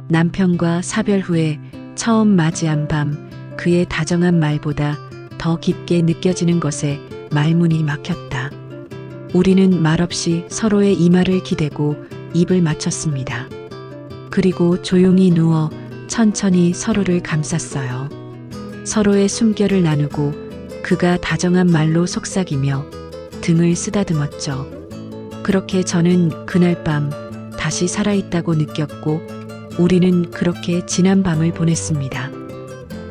남편과 사별 후에 처음 맞이한 밤, 그의 다정한 말보다 더 깊게 느껴지는 것에 말문이 막혔다. 우리는 말없이 서로의 이마를 기대고 입을 맞췄습니다. 그리고 조용히 누워 천천히 서로를 감쌌어요. 서로의 숨결을 나누고 그가 다정한 말로 속삭이며 등을 쓰다듬었죠. 그렇게 저는 그날 밤 다시 살아있다고 느꼈고 우리는 그렇게 지난 밤을 보냈습니다.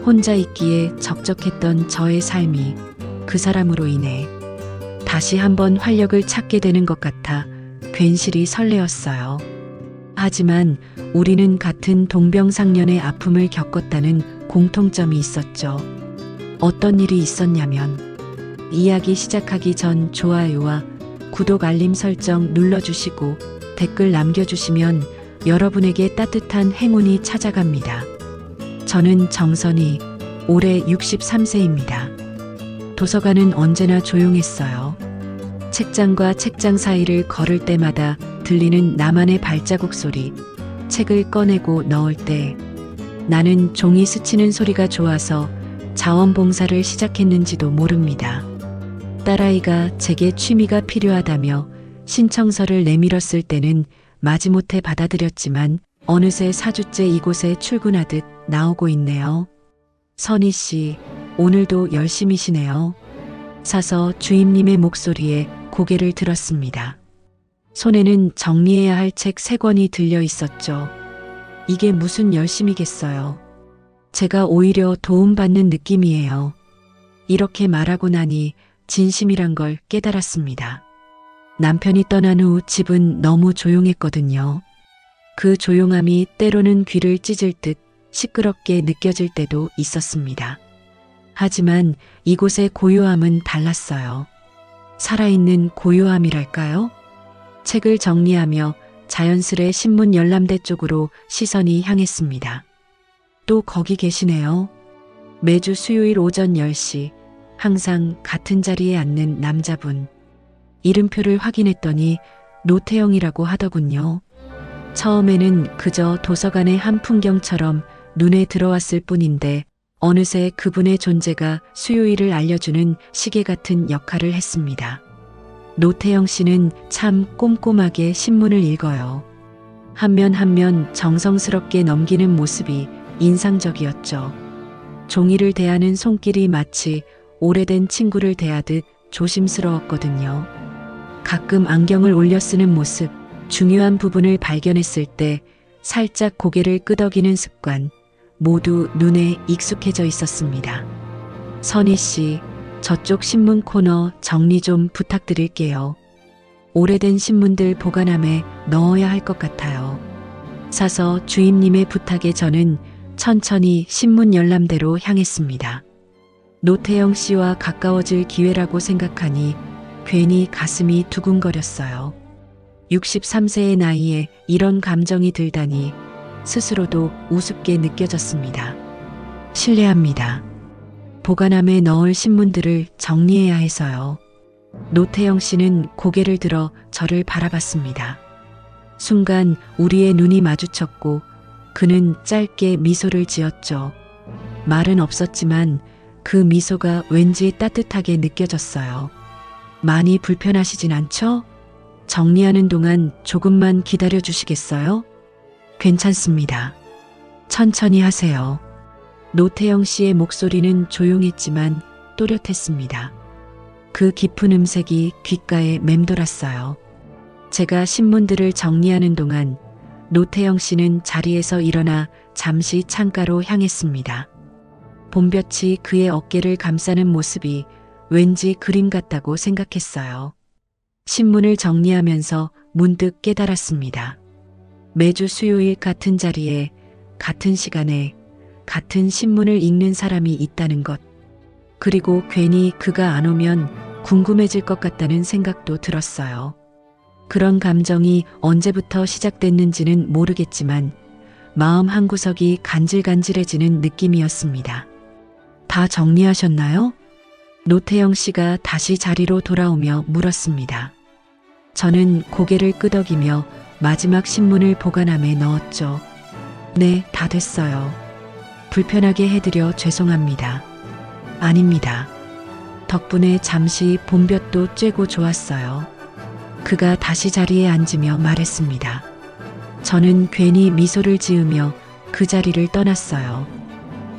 혼자 있기에 적적했던 저의 삶이 그 사람으로 인해 다시 한번 활력을 찾게 되는 것 같아 괜시리 설레었어요. 하지만 우리는 같은 동병상련의 아픔을 겪었다는 공통점이 있었죠. 어떤 일이 있었냐면 이야기 시작하기 전 좋아요와 구독 알림 설정 눌러주시고 댓글 남겨주시면 여러분에게 따뜻한 행운이 찾아갑니다. 저는 정선희, 올해 63세입니다. 도서관은 언제나 조용했어요. 책장과 책장 사이를 걸을 때마다 들리는 나만의 발자국 소리, 책을 꺼내고 넣을 때 나는 종이 스치는 소리가 좋아서 자원봉사를 시작했는지도 모릅니다. 딸아이가 제게 취미가 필요하다며 신청서를 내밀었을 때는 마지못해 받아들였지만 어느새 4주째 이곳에 출근하듯 나오고 있네요. 선희 씨, 오늘도 열심히시네요. 사서 주임님의 목소리에 고개를 들었습니다. 손에는 정리해야 할 책 3권이 들려 있었죠. 이게 무슨 열심이겠어요. 제가 오히려 도움받는 느낌이에요. 이렇게 말하고 나니 진심이란 걸 깨달았습니다. 남편이 떠난 후 집은 너무 조용했거든요. 그 조용함이 때로는 귀를 찢을 듯 시끄럽게 느껴질 때도 있었습니다. 하지만 이곳의 고요함은 달랐어요. 살아있는 고요함이랄까요? 책을 정리하며 자연스레 신문 열람대 쪽으로 시선이 향했습니다. 또 거기 계시네요. 매주 수요일 오전 10시 항상 같은 자리에 앉는 남자분. 이름표를 확인했더니 노태영이라고 하더군요. 처음에는 그저 도서관의 한 풍경처럼 눈에 들어왔을 뿐인데 어느새 그분의 존재가 수요일을 알려주는 시계 같은 역할을 했습니다. 노태영 씨는 참 꼼꼼하게 신문을 읽어요. 한 면 한 면 정성스럽게 넘기는 모습이 인상적이었죠. 종이를 대하는 손길이 마치 오래된 친구를 대하듯 조심스러웠거든요. 가끔 안경을 올려 쓰는 모습, 중요한 부분을 발견했을 때 살짝 고개를 끄덕이는 습관, 모두 눈에 익숙해져 있었습니다. 선희 씨, 저쪽 신문 코너 정리 좀 부탁드릴게요. 오래된 신문들 보관함에 넣어야 할 것 같아요. 사서 주임님의 부탁에 저는 천천히 신문 열람대로 향했습니다. 노태영 씨와 가까워질 기회라고 생각하니 괜히 가슴이 두근거렸어요. 63세의 나이에 이런 감정이 들다니 스스로도 우습게 느껴졌습니다. 실례합니다. 보관함에 넣을 신문들을 정리해야 해서요. 노태영 씨는 고개를 들어 저를 바라봤습니다. 순간 우리의 눈이 마주쳤고 그는 짧게 미소를 지었죠. 말은 없었지만 그 미소가 왠지 따뜻하게 느껴졌어요. 많이 불편하시진 않죠? 정리하는 동안 조금만 기다려 주시겠어요? 괜찮습니다. 천천히 하세요. 노태영 씨의 목소리는 조용했지만 또렷했습니다. 그 깊은 음색이 귓가에 맴돌았어요. 제가 신문들을 정리하는 동안 노태영 씨는 자리에서 일어나 잠시 창가로 향했습니다. 봄볕이 그의 어깨를 감싸는 모습이 왠지 그림 같다고 생각했어요. 신문을 정리하면서 문득 깨달았습니다. 매주 수요일 같은 자리에 같은 시간에 같은 신문을 읽는 사람이 있다는 것. 그리고 괜히 그가 안 오면 궁금해질 것 같다는 생각도 들었어요. 그런 감정이 언제부터 시작됐는지는 모르겠지만 마음 한구석이 간질간질해지는 느낌이었습니다. 다 정리하셨나요? 노태영 씨가 다시 자리로 돌아오며 물었습니다. 저는 고개를 끄덕이며 마지막 신문을 보관함에 넣었죠. 네, 다 됐어요. 불편하게 해드려 죄송합니다. 아닙니다. 덕분에 잠시 봄볕도 쬐고 좋았어요. 그가 다시 자리에 앉으며 말했습니다. 저는 괜히 미소를 지으며 그 자리를 떠났어요.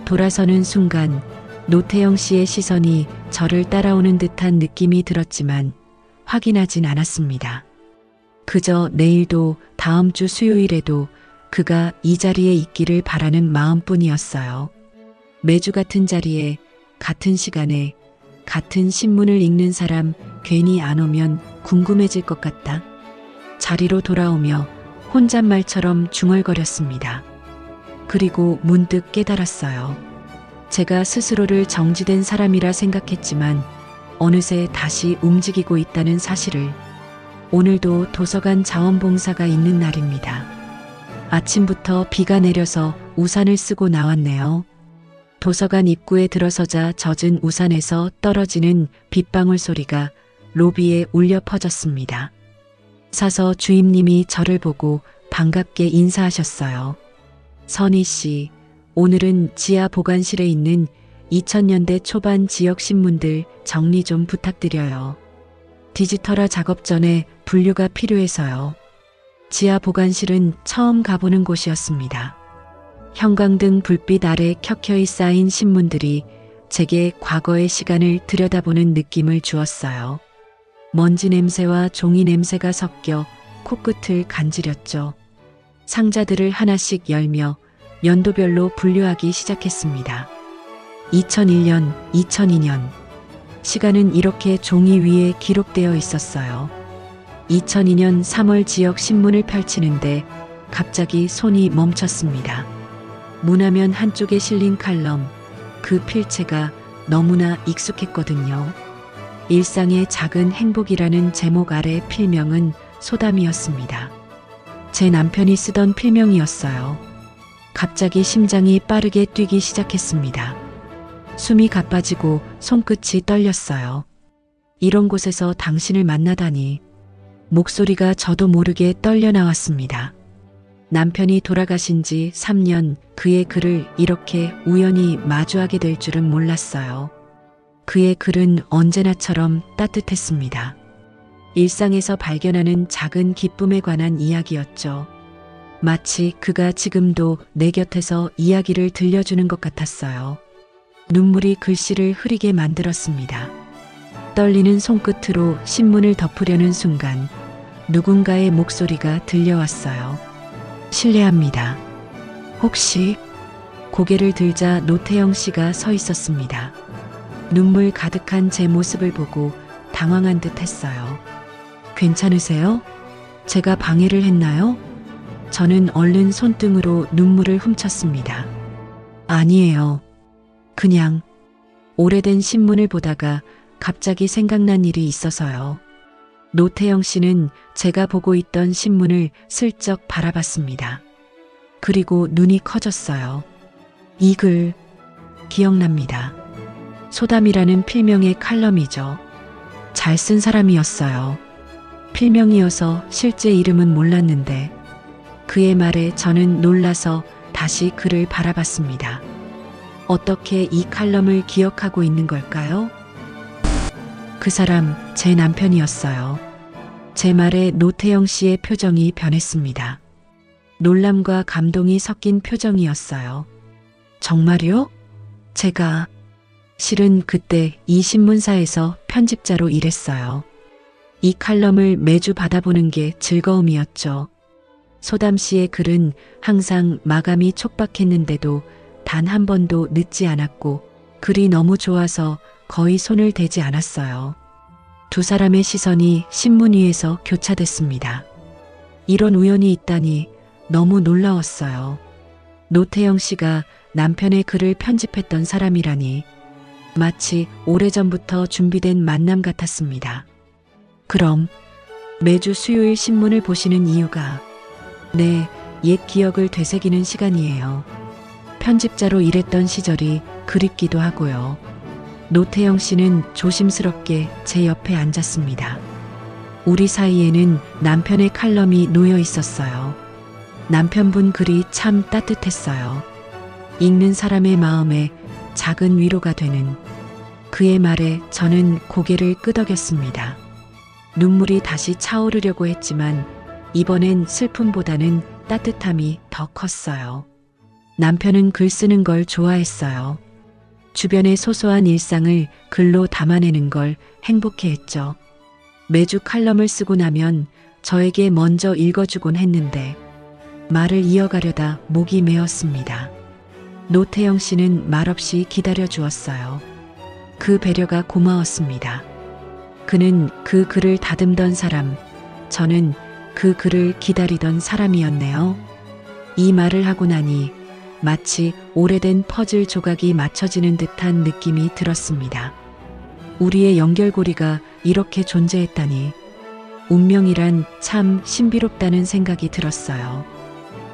돌아서는 순간 노태영 씨의 시선이 저를 따라오는 듯한 느낌이 들었지만 확인하진 않았습니다. 그저 내일도 다음 주 수요일에도 그가 이 자리에 있기를 바라는 마음뿐이었어요. 매주 같은 자리에 같은 시간에 같은 신문을 읽는 사람 괜히 안 오면 궁금해질 것 같다. 자리로 돌아오며 혼잣말처럼 중얼거렸습니다. 그리고 문득 깨달았어요. 제가 스스로를 정지된 사람이라 생각했지만 어느새 다시 움직이고 있다는 사실을. 오늘도 도서관 자원봉사가 있는 날입니다. 아침부터 비가 내려서 우산을 쓰고 나왔네요. 도서관 입구에 들어서자 젖은 우산에서 떨어지는 빗방울 소리가 로비에 울려 퍼졌습니다. 사서 주임님이 저를 보고 반갑게 인사하셨어요. 선희 씨, 오늘은 지하 보관실에 있는 2000년대 초반 지역 신문들 정리 좀 부탁드려요. 디지털화 작업 전에 분류가 필요해서요. 지하 보관실은 처음 가보는 곳이었습니다. 형광등 불빛 아래 켜켜이 쌓인 신문들이 제게 과거의 시간을 들여다보는 느낌을 주었어요. 먼지 냄새와 종이 냄새가 섞여 코끝을 간지렸죠. 상자들을 하나씩 열며 연도별로 분류하기 시작했습니다. 2001년, 2002년. 시간은 이렇게 종이 위에 기록되어 있었어요. 2002년 3월 지역 신문을 펼치는데 갑자기 손이 멈췄습니다. 문화면 한쪽에 실린 칼럼, 그 필체가 너무나 익숙했거든요. 일상의 작은 행복이라는 제목 아래 필명은 소담이었습니다. 제 남편이 쓰던 필명이었어요. 갑자기 심장이 빠르게 뛰기 시작했습니다. 숨이 가빠지고 손끝이 떨렸어요. 이런 곳에서 당신을 만나다니. 목소리가 저도 모르게 떨려 나왔습니다. 남편이 돌아가신 지 3년, 그의 글을 이렇게 우연히 마주하게 될 줄은 몰랐어요. 그의 글은 언제나처럼 따뜻했습니다. 일상에서 발견하는 작은 기쁨에 관한 이야기였죠. 마치 그가 지금도 내 곁에서 이야기를 들려주는 것 같았어요. 눈물이 글씨를 흐리게 만들었습니다. 떨리는 손끝으로 신문을 덮으려는 순간 누군가의 목소리가 들려왔어요. 실례합니다. 혹시? 고개를 들자 노태영 씨가 서 있었습니다. 눈물 가득한 제 모습을 보고 당황한 듯 했어요. 괜찮으세요? 제가 방해를 했나요? 저는 얼른 손등으로 눈물을 훔쳤습니다. 아니에요. 그냥 오래된 신문을 보다가 갑자기 생각난 일이 있어서요. 노태영 씨는 제가 보고 있던 신문을 슬쩍 바라봤습니다. 그리고 눈이 커졌어요. 이 글 기억납니다. 소담이라는 필명의 칼럼이죠. 잘 쓴 사람이었어요. 필명이어서 실제 이름은 몰랐는데 그의 말에 저는 놀라서 다시 그를 바라봤습니다. 어떻게 이 칼럼을 기억하고 있는 걸까요? 그 사람 제 남편이었어요. 제 말에 노태영 씨의 표정이 변했습니다. 놀람과 감동이 섞인 표정이었어요. 정말요? 제가 실은 그때 이 신문사에서 편집자로 일했어요. 이 칼럼을 매주 받아보는 게 즐거움이었죠. 소담 씨의 글은 항상 마감이 촉박했는데도 단 한 번도 늦지 않았고 글이 너무 좋아서 거의 손을 대지 않았어요. 두 사람의 시선이 신문 위에서 교차됐습니다. 이런 우연이 있다니 너무 놀라웠어요. 노태영 씨가 남편의 글을 편집했던 사람이라니 마치 오래전부터 준비된 만남 같았습니다. 그럼 매주 수요일 신문을 보시는 이유가 네, 옛 기억을 되새기는 시간이에요. 편집자로 일했던 시절이 그립기도 하고요. 노태영 씨는 조심스럽게 제 옆에 앉았습니다. 우리 사이에는 남편의 칼럼이 놓여 있었어요. 남편분 글이 참 따뜻했어요. 읽는 사람의 마음에 작은 위로가 되는 그의 말에 저는 고개를 끄덕였습니다. 눈물이 다시 차오르려고 했지만 이번엔 슬픔보다는 따뜻함이 더 컸어요. 남편은 글 쓰는 걸 좋아했어요. 주변의 소소한 일상을 글로 담아내는 걸 행복해했죠. 매주 칼럼을 쓰고 나면 저에게 먼저 읽어주곤 했는데 말을 이어가려다 목이 메었습니다. 노태영 씨는 말없이 기다려 주었어요. 그 배려가 고마웠습니다. 그는 그 글을 다듬던 사람, 저는 그 글을 기다리던 사람이었네요. 이 말을 하고 나니 마치 오래된 퍼즐 조각이 맞춰지는 듯한 느낌이 들었습니다. 우리의 연결고리가 이렇게 존재했다니 운명이란 참 신비롭다는 생각이 들었어요.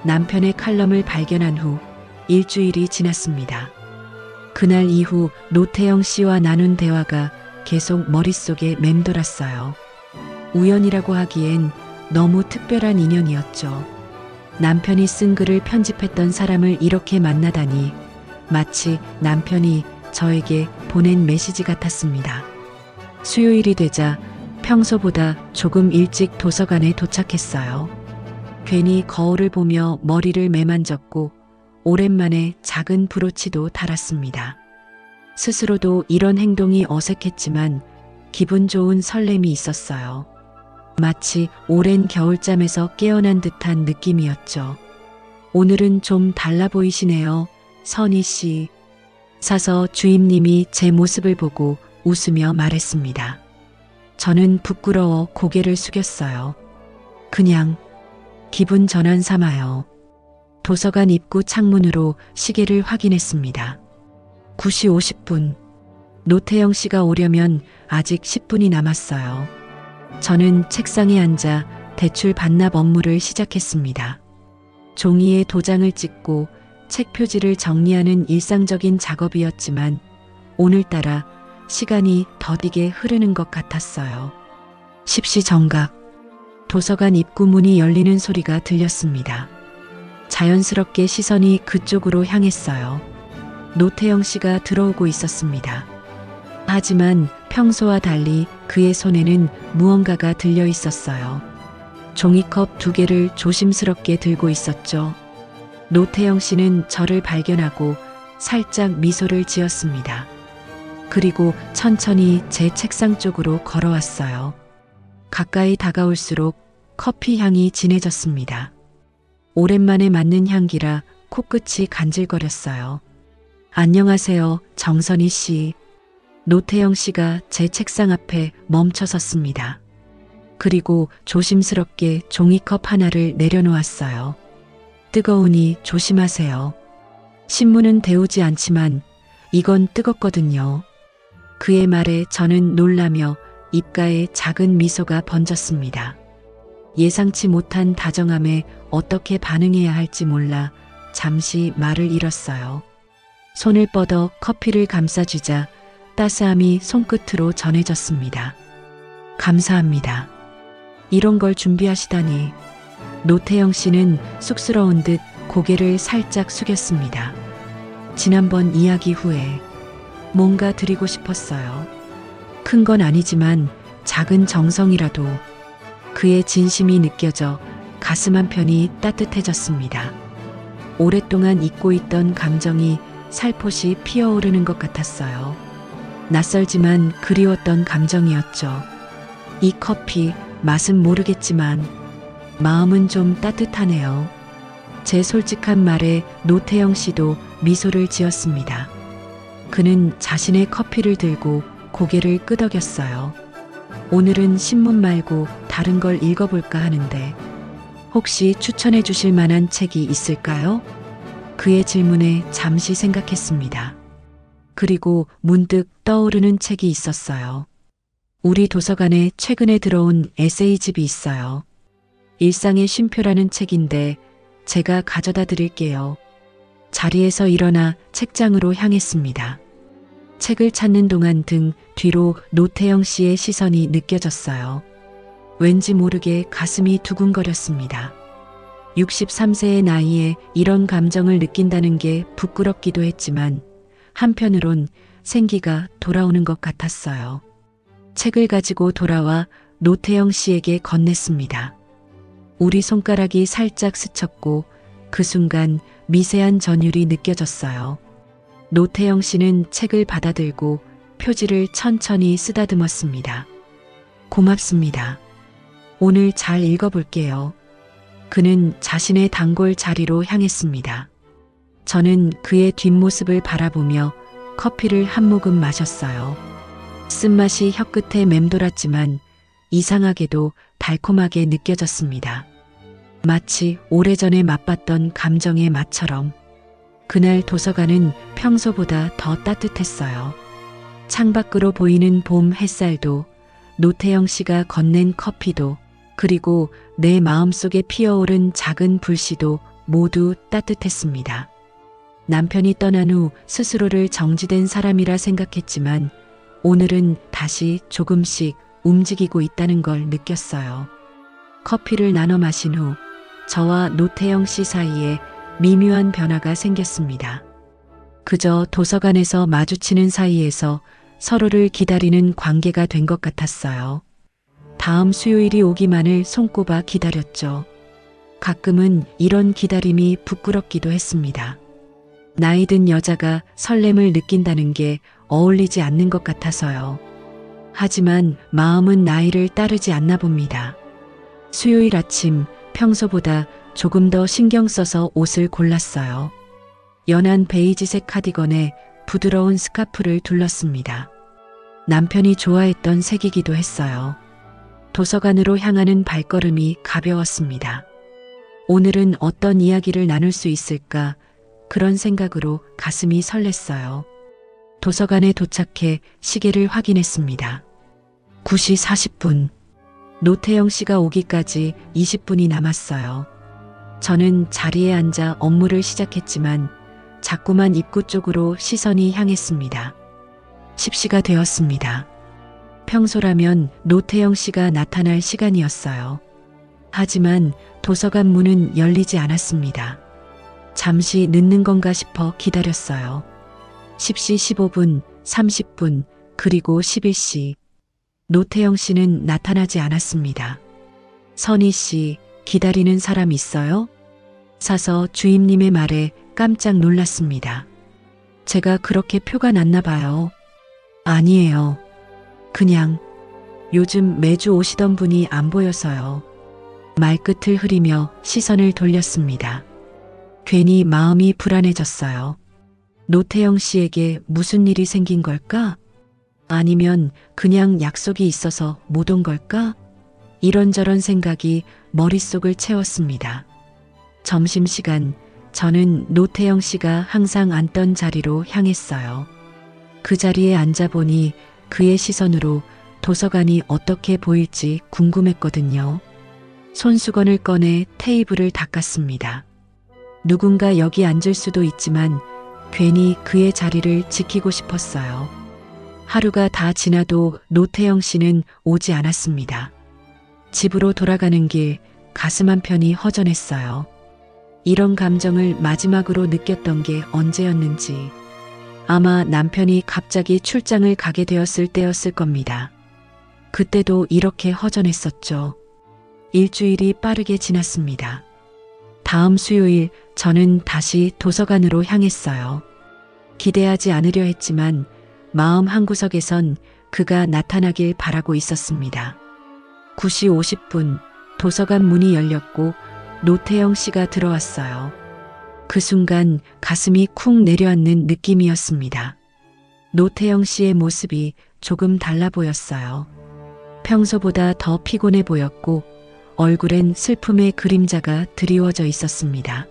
남편의 칼럼을 발견한 후 일주일이 지났습니다. 그날 이후 노태영 씨와 나눈 대화가 계속 머릿속에 맴돌았어요. 우연이라고 하기엔 너무 특별한 인연이었죠. 남편이 쓴 글을 편집했던 사람을 이렇게 만나다니 마치 남편이 저에게 보낸 메시지 같았습니다. 수요일이 되자 평소보다 조금 일찍 도서관에 도착했어요. 괜히 거울을 보며 머리를 매만졌고 오랜만에 작은 브로치도 달았습니다. 스스로도 이런 행동이 어색했지만 기분 좋은 설렘이 있었어요. 마치 오랜 겨울잠에서 깨어난 듯한 느낌이었죠. 오늘은 좀 달라 보이시네요, 선희 씨. 사서 주임님이 제 모습을 보고 웃으며 말했습니다. 저는 부끄러워 고개를 숙였어요. 그냥 기분 전환 삼아요. 도서관 입구 창문으로 시계를 확인했습니다. 9시 50분. 노태영 씨가 오려면 아직 10분이 남았어요. 저는 책상에 앉아 대출 반납 업무를 시작했습니다. 종이에 도장을 찍고 책 표지를 정리하는 일상적인 작업이었지만 오늘따라 시간이 더디게 흐르는 것 같았어요. 십시 정각. 도서관 입구 문이 열리는 소리가 들렸습니다. 자연스럽게 시선이 그쪽으로 향했어요. 노태영 씨가 들어오고 있었습니다. 하지만 평소와 달리 그의 손에는 무언가가 들려 있었어요. 종이컵 2개를 조심스럽게 들고 있었죠. 노태영 씨는 저를 발견하고 살짝 미소를 지었습니다. 그리고 천천히 제 책상 쪽으로 걸어왔어요. 가까이 다가올수록 커피 향이 진해졌습니다. 오랜만에 맡는 향기라 코끝이 간질거렸어요. 안녕하세요, 정선희 씨. 노태영 씨가 제 책상 앞에 멈춰 섰습니다. 그리고 조심스럽게 종이컵 하나를 내려놓았어요. 뜨거우니 조심하세요. 신문은 데우지 않지만 이건 뜨겁거든요. 그의 말에 저는 놀라며 입가에 작은 미소가 번졌습니다. 예상치 못한 다정함에 어떻게 반응해야 할지 몰라 잠시 말을 잃었어요. 손을 뻗어 커피를 감싸주자 따스함이 손끝으로 전해졌습니다. 감사합니다. 이런 걸 준비하시다니. 노태영 씨는 쑥스러운 듯 고개를 살짝 숙였습니다. 지난번 이야기 후에 뭔가 드리고 싶었어요. 큰 건 아니지만 작은 정성이라도. 그의 진심이 느껴져 가슴 한편이 따뜻해졌습니다. 오랫동안 잊고 있던 감정이 살포시 피어오르는 것 같았어요. 낯설지만 그리웠던 감정이었죠. 이 커피 맛은 모르겠지만 마음은 좀 따뜻하네요. 제 솔직한 말에 노태영 씨도 미소를 지었습니다. 그는 자신의 커피를 들고 고개를 끄덕였어요. 오늘은 신문 말고 다른 걸 읽어볼까 하는데 혹시 추천해 주실 만한 책이 있을까요? 그의 질문에 잠시 생각했습니다. 그리고 문득 떠오르는 책이 있었어요. 우리 도서관에 최근에 들어온 에세이집이 있어요. 일상의 쉼표라는 책인데 제가 가져다 드릴게요. 자리에서 일어나 책장으로 향했습니다. 책을 찾는 동안 등 뒤로 노태영 씨의 시선이 느껴졌어요. 왠지 모르게 가슴이 두근거렸습니다. 63세의 나이에 이런 감정을 느낀다는 게 부끄럽기도 했지만 한편으론 생기가 돌아오는 것 같았어요. 책을 가지고 돌아와 노태영 씨에게 건넸습니다. 우리 손가락이 살짝 스쳤고 그 순간 미세한 전율이 느껴졌어요. 노태영 씨는 책을 받아들고 표지를 천천히 쓰다듬었습니다. 고맙습니다. 오늘 잘 읽어볼게요. 그는 자신의 단골 자리로 향했습니다. 저는 그의 뒷모습을 바라보며 커피를 한 모금 마셨어요. 쓴맛이 혀끝에 맴돌았지만 이상하게도 달콤하게 느껴졌습니다. 마치 오래전에 맛봤던 감정의 맛처럼. 그날 도서관은 평소보다 더 따뜻했어요. 창밖으로 보이는 봄 햇살도, 노태영 씨가 건넨 커피도, 그리고 내 마음속에 피어오른 작은 불씨도 모두 따뜻했습니다. 남편이 떠난 후 스스로를 정지된 사람이라 생각했지만 오늘은 다시 조금씩 움직이고 있다는 걸 느꼈어요. 커피를 나눠 마신 후 저와 노태영 씨 사이에 미묘한 변화가 생겼습니다. 그저 도서관에서 마주치는 사이에서 서로를 기다리는 관계가 된 것 같았어요. 다음 수요일이 오기만을 손꼽아 기다렸죠. 가끔은 이런 기다림이 부끄럽기도 했습니다. 나이든 여자가 설렘을 느낀다는 게 어울리지 않는 것 같아서요. 하지만 마음은 나이를 따르지 않나 봅니다. 수요일 아침 평소보다 조금 더 신경 써서 옷을 골랐어요. 연한 베이지색 카디건에 부드러운 스카프를 둘렀습니다. 남편이 좋아했던 색이기도 했어요. 도서관으로 향하는 발걸음이 가벼웠습니다. 오늘은 어떤 이야기를 나눌 수 있을까? 그런 생각으로 가슴이 설렜어요. 도서관에 도착해 시계를 확인했습니다. 9시 40분. 노태영 씨가 오기까지 20분이 남았어요. 저는 자리에 앉아 업무를 시작했지만 자꾸만 입구 쪽으로 시선이 향했습니다. 10시가 되었습니다. 평소라면 노태영 씨가 나타날 시간이었어요. 하지만 도서관 문은 열리지 않았습니다. 잠시 늦는 건가 싶어 기다렸어요. 10시 15분, 30분, 그리고 11시. 노태영 씨는 나타나지 않았습니다. 선희 씨, 기다리는 사람 있어요? 사서 주임님의 말에 깜짝 놀랐습니다. 제가 그렇게 표가 났나 봐요. 아니에요. 그냥 요즘 매주 오시던 분이 안 보여서요. 말끝을 흐리며 시선을 돌렸습니다. 괜히 마음이 불안해졌어요. 노태영 씨에게 무슨 일이 생긴 걸까? 아니면 그냥 약속이 있어서 못 온 걸까? 이런저런 생각이 머릿속을 채웠습니다. 점심시간, 저는 노태영 씨가 항상 앉던 자리로 향했어요. 그 자리에 앉아보니 그의 시선으로 도서관이 어떻게 보일지 궁금했거든요. 손수건을 꺼내 테이블을 닦았습니다. 누군가 여기 앉을 수도 있지만 괜히 그의 자리를 지키고 싶었어요. 하루가 다 지나도 노태영 씨는 오지 않았습니다. 집으로 돌아가는 길 가슴 한편이 허전했어요. 이런 감정을 마지막으로 느꼈던 게 언제였는지. 아마 남편이 갑자기 출장을 가게 되었을 때였을 겁니다. 그때도 이렇게 허전했었죠. 일주일이 빠르게 지났습니다. 다음 수요일 저는 다시 도서관으로 향했어요. 기대하지 않으려 했지만 마음 한구석에선 그가 나타나길 바라고 있었습니다. 9시 50분 도서관 문이 열렸고 노태영 씨가 들어왔어요. 그 순간 가슴이 쿵 내려앉는 느낌이었습니다. 노태영 씨의 모습이 조금 달라 보였어요. 평소보다 더 피곤해 보였고 얼굴엔 슬픔의 그림자가 드리워져 있었습니다.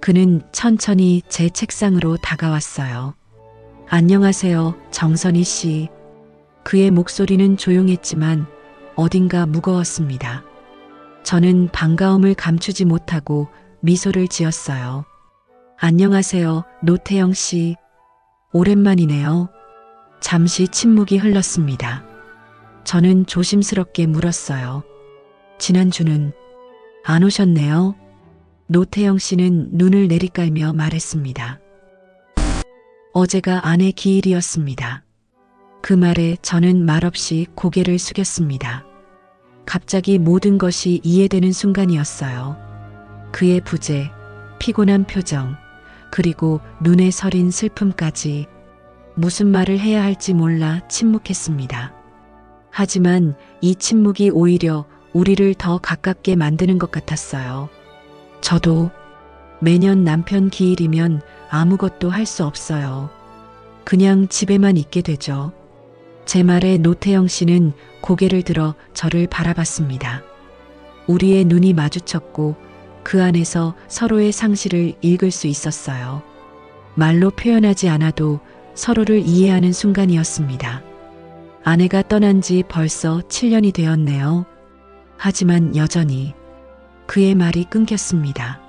그는 천천히 제 책상으로 다가왔어요. 안녕하세요, 정선희 씨. 그의 목소리는 조용했지만 어딘가 무거웠습니다. 저는 반가움을 감추지 못하고 미소를 지었어요. 안녕하세요, 노태영 씨. 오랜만이네요. 잠시 침묵이 흘렀습니다. 저는 조심스럽게 물었어요. 지난주는 안 오셨네요. 노태영 씨는 눈을 내리깔며 말했습니다. 어제가 아내 기일이었습니다. 그 말에 저는 말없이 고개를 숙였습니다. 갑자기 모든 것이 이해되는 순간이었어요. 그의 부재, 피곤한 표정, 그리고 눈에 서린 슬픔까지 무슨 말을 해야 할지 몰라 침묵했습니다. 하지만 이 침묵이 오히려 우리를 더 가깝게 만드는 것 같았어요. 저도 매년 남편 기일이면 아무것도 할 수 없어요. 그냥 집에만 있게 되죠. 제 말에 노태영 씨는 고개를 들어 저를 바라봤습니다. 우리의 눈이 마주쳤고 그 안에서 서로의 상실을 읽을 수 있었어요. 말로 표현하지 않아도 서로를 이해하는 순간이었습니다. 아내가 떠난 지 벌써 7년이 되었네요. 하지만 여전히 그의 말이 끊겼습니다.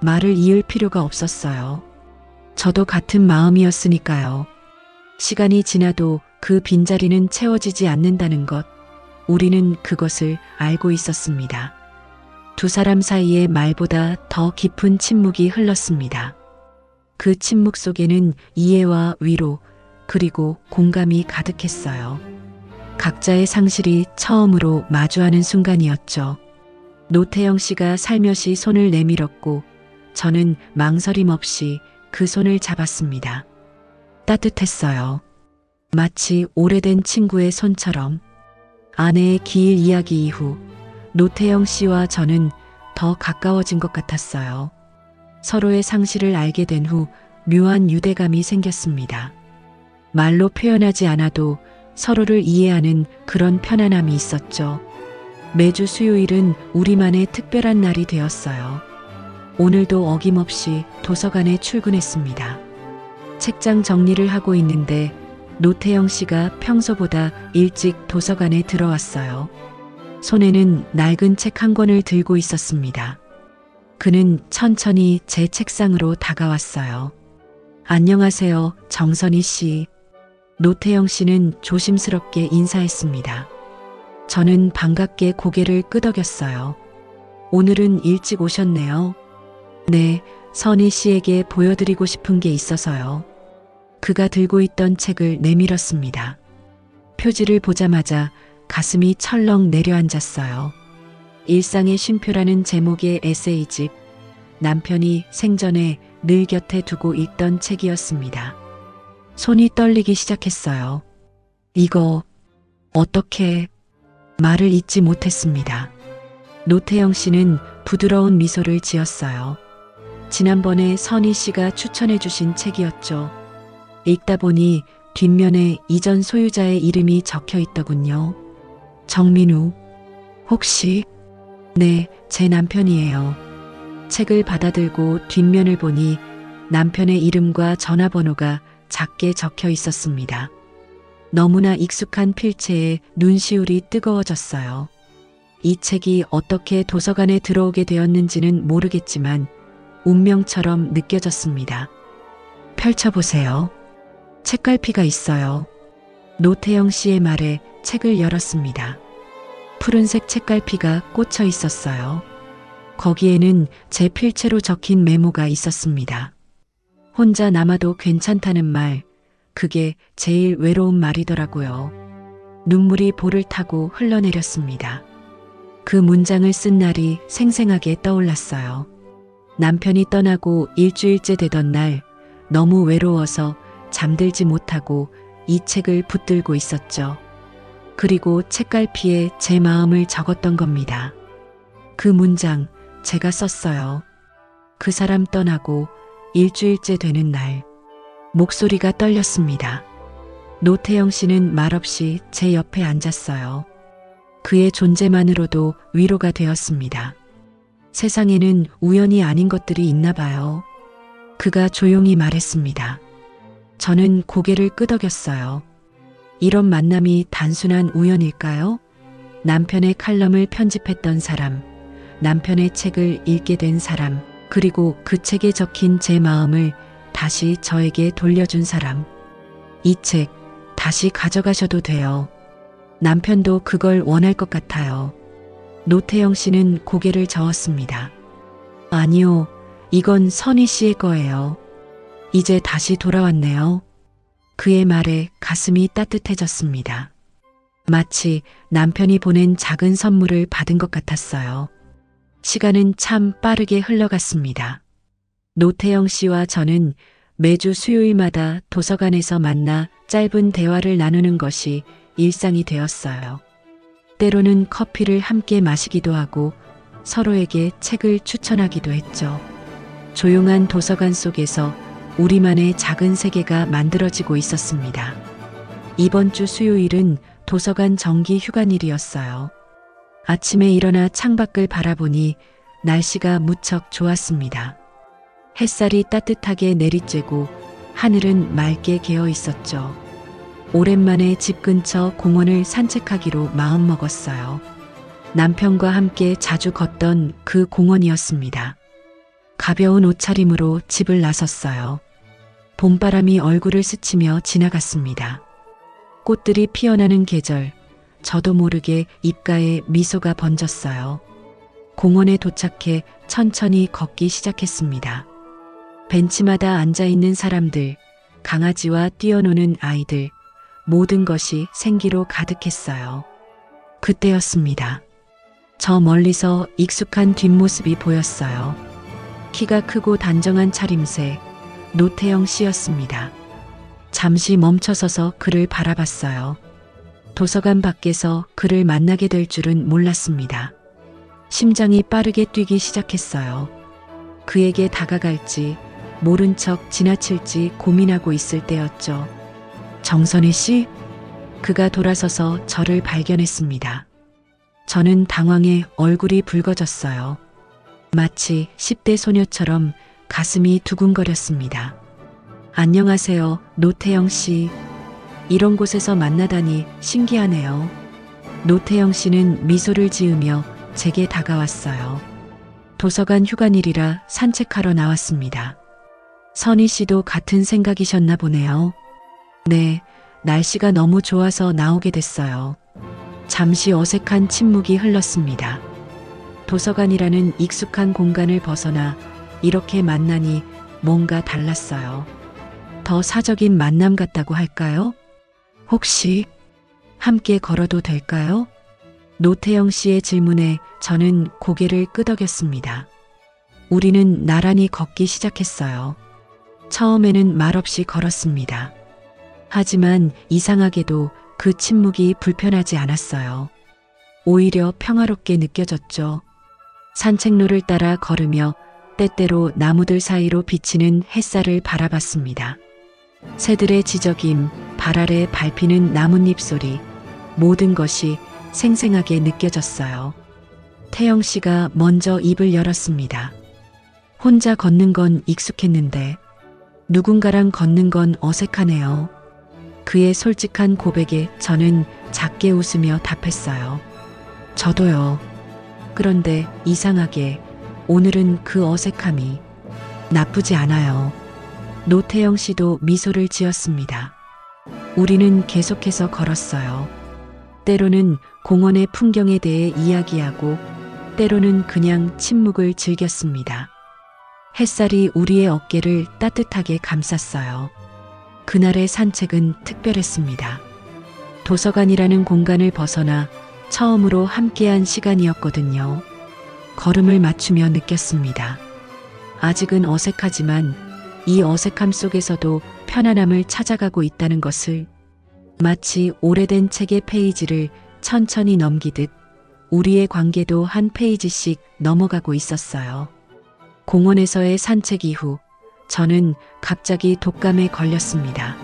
말을 이을 필요가 없었어요. 저도 같은 마음이었으니까요. 시간이 지나도 그 빈자리는 채워지지 않는다는 것, 우리는 그것을 알고 있었습니다. 두 사람 사이에 말보다 더 깊은 침묵이 흘렀습니다. 그 침묵 속에는 이해와 위로, 그리고 공감이 가득했어요. 각자의 상실이 처음으로 마주하는 순간이었죠. 노태영 씨가 살며시 손을 내밀었고 저는 망설임 없이 그 손을 잡았습니다. 따뜻했어요. 마치 오래된 친구의 손처럼. 아내의 기일 이야기 이후 노태영 씨와 저는 더 가까워진 것 같았어요. 서로의 상실을 알게 된 후 묘한 유대감이 생겼습니다. 말로 표현하지 않아도 서로를 이해하는 그런 편안함이 있었죠. 매주 수요일은 우리만의 특별한 날이 되었어요. 오늘도 어김없이 도서관에 출근했습니다. 책장 정리를 하고 있는데 노태영 씨가 평소보다 일찍 도서관에 들어왔어요. 손에는 낡은 책 한 권을 들고 있었습니다. 그는 천천히 제 책상으로 다가왔어요. 안녕하세요, 정선희 씨. 노태영 씨는 조심스럽게 인사했습니다. 저는 반갑게 고개를 끄덕였어요. 오늘은 일찍 오셨네요. 네, 선희 씨에게 보여드리고 싶은 게 있어서요. 그가 들고 있던 책을 내밀었습니다. 표지를 보자마자 가슴이 철렁 내려앉았어요. 일상의 쉼표라는 제목의 에세이집, 남편이 생전에 늘 곁에 두고 읽던 책이었습니다. 손이 떨리기 시작했어요. 이거 어떻게... 말을 잇지 못했습니다. 노태영 씨는 부드러운 미소를 지었어요. 지난번에 선희 씨가 추천해 주신 책이었죠. 읽다 보니 뒷면에 이전 소유자의 이름이 적혀 있더군요. 정민우. 혹시... 네, 제 남편이에요. 책을 받아들고 뒷면을 보니 남편의 이름과 전화번호가 작게 적혀 있었습니다. 너무나 익숙한 필체에 눈시울이 뜨거워졌어요. 이 책이 어떻게 도서관에 들어오게 되었는지는 모르겠지만 운명처럼 느껴졌습니다. 펼쳐보세요. 책갈피가 있어요. 노태영 씨의 말에 책을 열었습니다. 푸른색 책갈피가 꽂혀 있었어요. 거기에는 제 필체로 적힌 메모가 있었습니다. 혼자 남아도 괜찮다는 말, 그게 제일 외로운 말이더라고요. 눈물이 볼을 타고 흘러내렸습니다. 그 문장을 쓴 날이 생생하게 떠올랐어요. 남편이 떠나고 일주일째 되던 날, 너무 외로워서 잠들지 못하고 이 책을 붙들고 있었죠. 그리고 책갈피에 제 마음을 적었던 겁니다. 그 문장 제가 썼어요. 그 사람 떠나고 일주일째 되는 날. 목소리가 떨렸습니다. 노태영 씨는 말없이 제 옆에 앉았어요. 그의 존재만으로도 위로가 되었습니다. 세상에는 우연이 아닌 것들이 있나 봐요. 그가 조용히 말했습니다. 저는 고개를 끄덕였어요. 이런 만남이 단순한 우연일까요? 남편의 칼럼을 편집했던 사람, 남편의 책을 읽게 된 사람, 그리고 그 책에 적힌 제 마음을 다시 저에게 돌려준 사람. 이 책 다시 가져가셔도 돼요. 남편도 그걸 원할 것 같아요. 노태영 씨는 고개를 저었습니다. 아니요, 이건 선희 씨의 거예요. 이제 다시 돌아왔네요. 그의 말에 가슴이 따뜻해졌습니다. 마치 남편이 보낸 작은 선물을 받은 것 같았어요. 시간은 참 빠르게 흘러갔습니다. 노태영 씨와 저는 매주 수요일마다 도서관에서 만나 짧은 대화를 나누는 것이 일상이 되었어요. 때로는 커피를 함께 마시기도 하고 서로에게 책을 추천하기도 했죠. 조용한 도서관 속에서 우리만의 작은 세계가 만들어지고 있었습니다. 이번 주 수요일은 도서관 정기 휴관일이었어요. 아침에 일어나 창밖을 바라보니 날씨가 무척 좋았습니다. 햇살이 따뜻하게 내리쬐고 하늘은 맑게 개어 있었죠. 오랜만에 집 근처 공원을 산책하기로 마음먹었어요. 남편과 함께 자주 걷던 그 공원이었습니다. 가벼운 옷차림으로 집을 나섰어요. 봄바람이 얼굴을 스치며 지나갔습니다. 꽃들이 피어나는 계절, 저도 모르게 입가에 미소가 번졌어요. 공원에 도착해 천천히 걷기 시작했습니다. 벤치마다 앉아있는 사람들, 강아지와 뛰어노는 아이들, 모든 것이 생기로 가득했어요. 그때였습니다. 저 멀리서 익숙한 뒷모습이 보였어요. 키가 크고 단정한 차림새, 노태영 씨였습니다. 잠시 멈춰서서 그를 바라봤어요. 도서관 밖에서 그를 만나게 될 줄은 몰랐습니다. 심장이 빠르게 뛰기 시작했어요. 그에게 다가갈지, 모른 척 지나칠지 고민하고 있을 때였죠. 정선희 씨? 그가 돌아서서 저를 발견했습니다. 저는 당황해 얼굴이 붉어졌어요. 마치 10대 소녀처럼 가슴이 두근거렸습니다. 안녕하세요, 노태영 씨. 이런 곳에서 만나다니 신기하네요. 노태영 씨는 미소를 지으며 제게 다가왔어요. 도서관 휴관일이라 산책하러 나왔습니다. 선희 씨도 같은 생각이셨나 보네요. 네, 날씨가 너무 좋아서 나오게 됐어요. 잠시 어색한 침묵이 흘렀습니다. 도서관이라는 익숙한 공간을 벗어나 이렇게 만나니 뭔가 달랐어요. 더 사적인 만남 같다고 할까요? 혹시 함께 걸어도 될까요? 노태영 씨의 질문에 저는 고개를 끄덕였습니다. 우리는 나란히 걷기 시작했어요. 처음에는 말없이 걸었습니다. 하지만 이상하게도 그 침묵이 불편하지 않았어요. 오히려 평화롭게 느껴졌죠. 산책로를 따라 걸으며 때때로 나무들 사이로 비치는 햇살을 바라봤습니다. 새들의 지저귐, 발 아래 밟히는 나뭇잎 소리, 모든 것이 생생하게 느껴졌어요. 태영 씨가 먼저 입을 열었습니다. 혼자 걷는 건 익숙했는데 누군가랑 걷는 건 어색하네요. 그의 솔직한 고백에 저는 작게 웃으며 답했어요. 저도요. 그런데 이상하게 오늘은 그 어색함이 나쁘지 않아요. 노태영 씨도 미소를 지었습니다. 우리는 계속해서 걸었어요. 때로는 공원의 풍경에 대해 이야기하고 때로는 그냥 침묵을 즐겼습니다. 햇살이 우리의 어깨를 따뜻하게 감쌌어요. 그날의 산책은 특별했습니다. 도서관이라는 공간을 벗어나 처음으로 함께한 시간이었거든요. 걸음을 맞추며 느꼈습니다. 아직은 어색하지만 이 어색함 속에서도 편안함을 찾아가고 있다는 것을, 마치 오래된 책의 페이지를 천천히 넘기듯 우리의 관계도 한 페이지씩 넘어가고 있었어요. 공원에서의 산책 이후 저는 갑자기 독감에 걸렸습니다.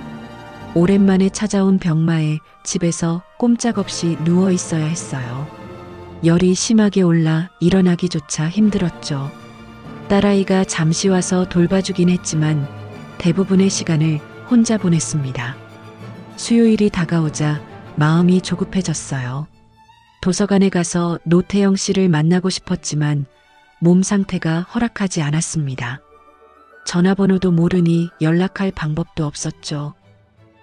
오랜만에 찾아온 병마에 집에서 꼼짝없이 누워 있어야 했어요. 열이 심하게 올라 일어나기조차 힘들었죠. 딸아이가 잠시 와서 돌봐주긴 했지만 대부분의 시간을 혼자 보냈습니다. 수요일이 다가오자 마음이 조급해졌어요. 도서관에 가서 노태영 씨를 만나고 싶었지만 몸 상태가 허락하지 않았습니다. 전화번호도 모르니 연락할 방법도 없었죠.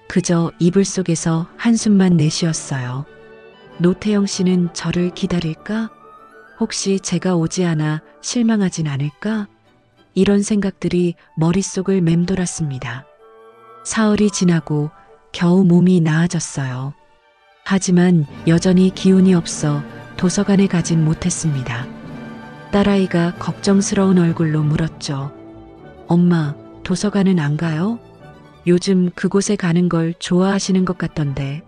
그저 이불 속에서 한숨만 내쉬었어요. 노태영 씨는 저를 기다릴까? 혹시 제가 오지 않아 실망하진 않을까? 이런 생각들이 머릿속을 맴돌았습니다. 사흘이 지나고 겨우 몸이 나아졌어요. 하지만 여전히 기운이 없어 도서관에 가진 못했습니다. 딸아이가 걱정스러운 얼굴로 물었죠. 엄마, 도서관은 안 가요? 요즘 그곳에 가는 걸 좋아하시는 것 같던데.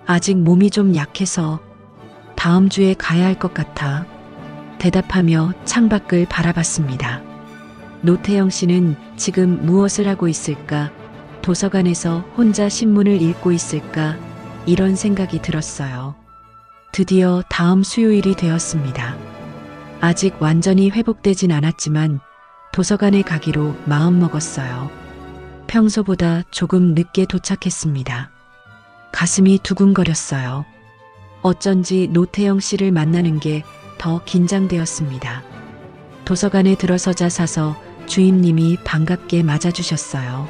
아직 몸이 좀 약해서 다음 주에 가야 할 것 같아. 대답하며 창밖을 바라봤습니다. 노태영 씨는 지금 무엇을 하고 있을까? 도서관에서 혼자 신문을 읽고 있을까? 이런 생각이 들었어요. 드디어 다음 수요일이 되었습니다. 아직 완전히 회복되진 않았지만 도서관에 가기로 마음먹었어요. 평소보다 조금 늦게 도착했습니다. 가슴이 두근거렸어요. 어쩐지 노태영 씨를 만나는 게 더 긴장되었습니다. 도서관에 들어서자 사서 주임님이 반갑게 맞아주셨어요.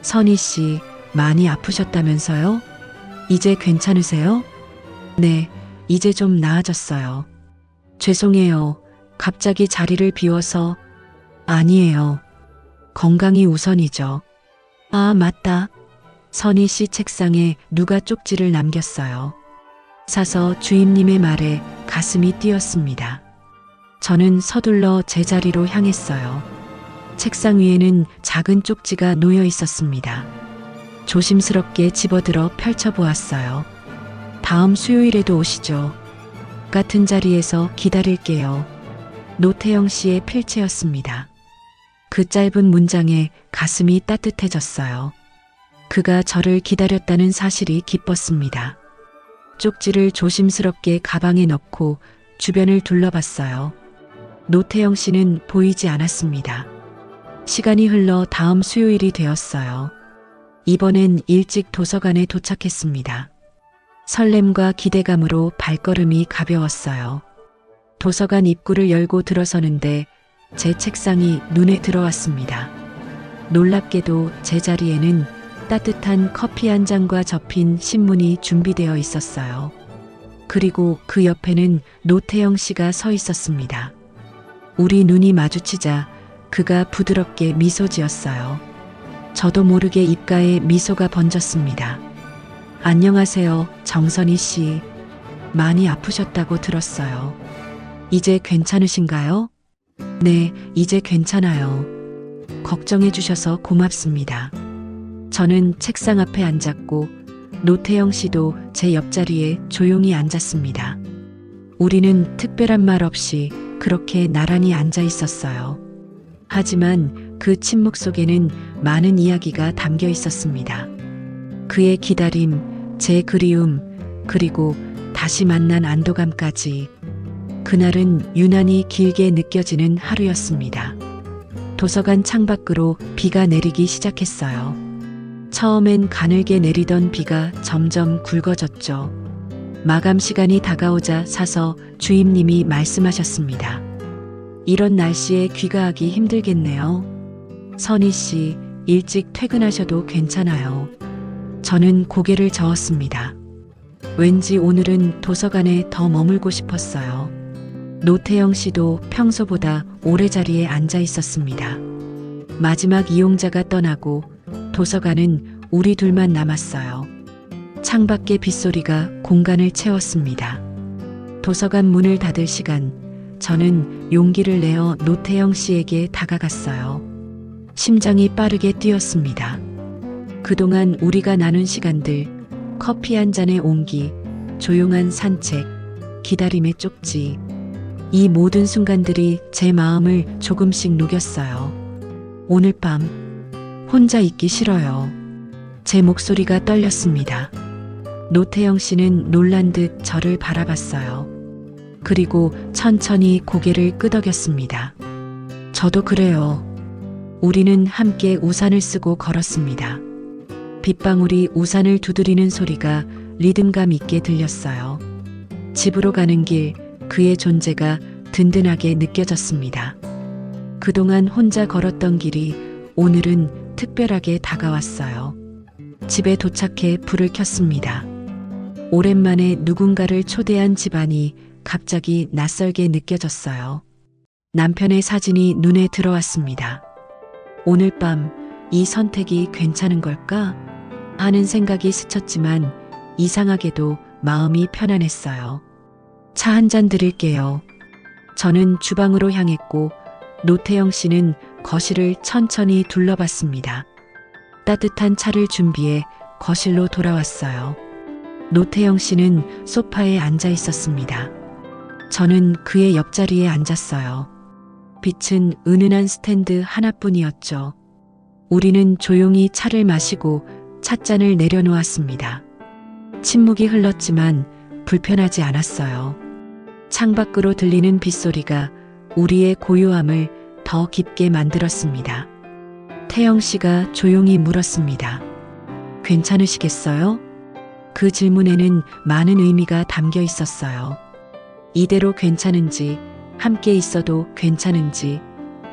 선희 씨, 많이 아프셨다면서요? 이제 괜찮으세요? 네, 이제 좀 나아졌어요. 죄송해요. 갑자기 자리를 비워서. 아니에요. 건강이 우선이죠. 아, 맞다. 선희 씨 책상에 누가 쪽지를 남겼어요. 사서 주임님의 말에 가슴이 뛰었습니다. 저는 서둘러 제자리로 향했어요. 책상 위에는 작은 쪽지가 놓여 있었습니다. 조심스럽게 집어들어 펼쳐보았어요. 다음 수요일에도 오시죠. 같은 자리에서 기다릴게요. 노태영 씨의 필체였습니다. 그 짧은 문장에 가슴이 따뜻해졌어요. 그가 저를 기다렸다는 사실이 기뻤습니다. 쪽지를 조심스럽게 가방에 넣고 주변을 둘러봤어요. 노태영 씨는 보이지 않았습니다. 시간이 흘러 다음 수요일이 되었어요. 이번엔 일찍 도서관에 도착했습니다. 설렘과 기대감으로 발걸음이 가벼웠어요. 도서관 입구를 열고 들어서는데 제 책상이 눈에 들어왔습니다. 놀랍게도 제 자리에는 따뜻한 커피 한 잔과 접힌 신문이 준비되어 있었어요. 그리고 그 옆에는 노태영 씨가 서 있었습니다. 우리 눈이 마주치자 그가 부드럽게 미소 지었어요. 저도 모르게 입가에 미소가 번졌습니다. 안녕하세요, 정선희 씨. 많이 아프셨다고 들었어요. 이제 괜찮으신가요? 네, 이제 괜찮아요. 걱정해 주셔서 고맙습니다. 저는 책상 앞에 앉았고 노태영 씨도 제 옆자리에 조용히 앉았습니다. 우리는 특별한 말 없이 그렇게 나란히 앉아 있었어요. 하지만 그 침묵 속에는 많은 이야기가 담겨 있었습니다. 그의 기다림, 제 그리움, 그리고 다시 만난 안도감까지. 그날은 유난히 길게 느껴지는 하루였습니다. 도서관 창밖으로 비가 내리기 시작했어요. 처음엔 가늘게 내리던 비가 점점 굵어졌죠. 마감 시간이 다가오자 사서 주임님이 말씀하셨습니다. 이런 날씨에 귀가하기 힘들겠네요. 선희 씨, 일찍 퇴근하셔도 괜찮아요. 저는 고개를 저었습니다. 왠지 오늘은 도서관에 더 머물고 싶었어요. 노태영 씨도 평소보다 오래 자리에 앉아 있었습니다. 마지막 이용자가 떠나고 도서관은 우리 둘만 남았어요. 창밖의 빗소리가 공간을 채웠습니다. 도서관 문을 닫을 시간, 저는 용기를 내어 노태영 씨에게 다가갔어요. 심장이 빠르게 뛰었습니다. 그동안 우리가 나눈 시간들, 커피 한 잔의 온기, 조용한 산책, 기다림의 쪽지, 이 모든 순간들이 제 마음을 조금씩 녹였어요. 오늘 밤 혼자 있기 싫어요. 제 목소리가 떨렸습니다. 노태영 씨는 놀란 듯 저를 바라봤어요. 그리고 천천히 고개를 끄덕였습니다. 저도 그래요. 우리는 함께 우산을 쓰고 걸었습니다. 빗방울이 우산을 두드리는 소리가 리듬감 있게 들렸어요. 집으로 가는 길, 그의 존재가 든든하게 느껴졌습니다. 그동안 혼자 걸었던 길이 오늘은 특별하게 다가왔어요. 집에 도착해 불을 켰습니다. 오랜만에 누군가를 초대한 집안이 갑자기 낯설게 느껴졌어요. 남편의 사진이 눈에 들어왔습니다. 오늘 밤 이 선택이 괜찮은 걸까? 하는 생각이 스쳤지만 이상하게도 마음이 편안했어요. 차 한 잔 드릴게요. 저는 주방으로 향했고 노태영 씨는 거실을 천천히 둘러봤습니다. 따뜻한 차를 준비해 거실로 돌아왔어요. 노태영 씨는 소파에 앉아 있었습니다. 저는 그의 옆자리에 앉았어요. 빛은 은은한 스탠드 하나뿐이었죠. 우리는 조용히 차를 마시고 찻잔을 내려놓았습니다. 침묵이 흘렀지만 불편하지 않았어요. 창밖으로 들리는 빗소리가 우리의 고요함을 더 깊게 만들었습니다. 태영 씨가 조용히 물었습니다. 괜찮으시겠어요? 그 질문에는 많은 의미가 담겨 있었어요. 이대로 괜찮은지, 함께 있어도 괜찮은지,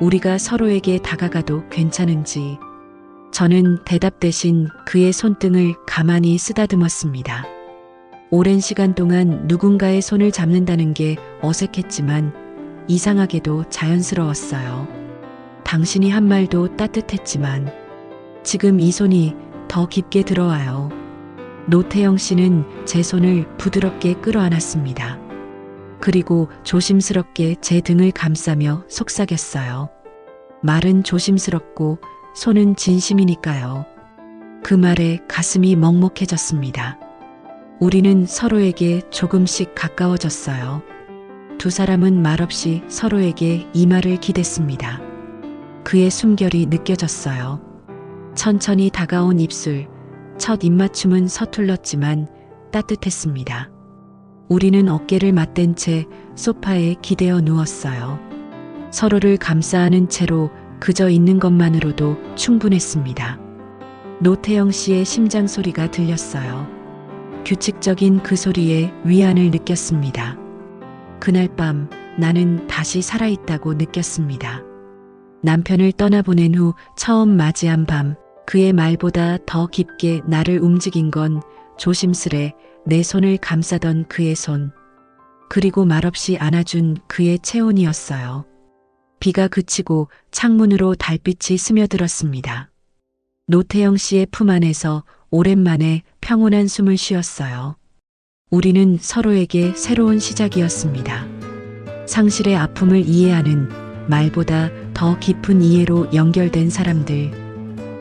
우리가 서로에게 다가가도 괜찮은지. 저는 대답 대신 그의 손등을 가만히 쓰다듬었습니다. 오랜 시간 동안 누군가의 손을 잡는다는 게 어색했지만 이상하게도 자연스러웠어요. 당신이 한 말도 따뜻했지만 지금 이 손이 더 깊게 들어와요. 노태영 씨는 제 손을 부드럽게 끌어안았습니다. 그리고 조심스럽게 제 등을 감싸며 속삭였어요. 말은 조심스럽고 손은 진심이니까요. 그 말에 가슴이 먹먹해졌습니다. 우리는 서로에게 조금씩 가까워졌어요. 두 사람은 말없이 서로에게 이 말을 기댔습니다. 그의 숨결이 느껴졌어요. 천천히 다가온 입술, 첫 입맞춤은 서툴렀지만 따뜻했습니다. 우리는 어깨를 맞댄 채 소파에 기대어 누웠어요. 서로를 감싸안은 채로 그저 있는 것만으로도 충분했습니다. 노태영 씨의 심장 소리가 들렸어요. 규칙적인 그 소리에 위안을 느꼈습니다. 그날 밤 나는 다시 살아있다고 느꼈습니다. 남편을 떠나보낸 후 처음 맞이한 밤, 그의 말보다 더 깊게 나를 움직인 건 조심스레 내 손을 감싸던 그의 손, 그리고 말없이 안아준 그의 체온이었어요. 비가 그치고 창문으로 달빛이 스며들었습니다. 노태영 씨의 품 안에서 오랜만에 평온한 숨을 쉬었어요. 우리는 서로에게 새로운 시작이었습니다. 상실의 아픔을 이해하는, 말보다 더 깊은 이해로 연결된 사람들.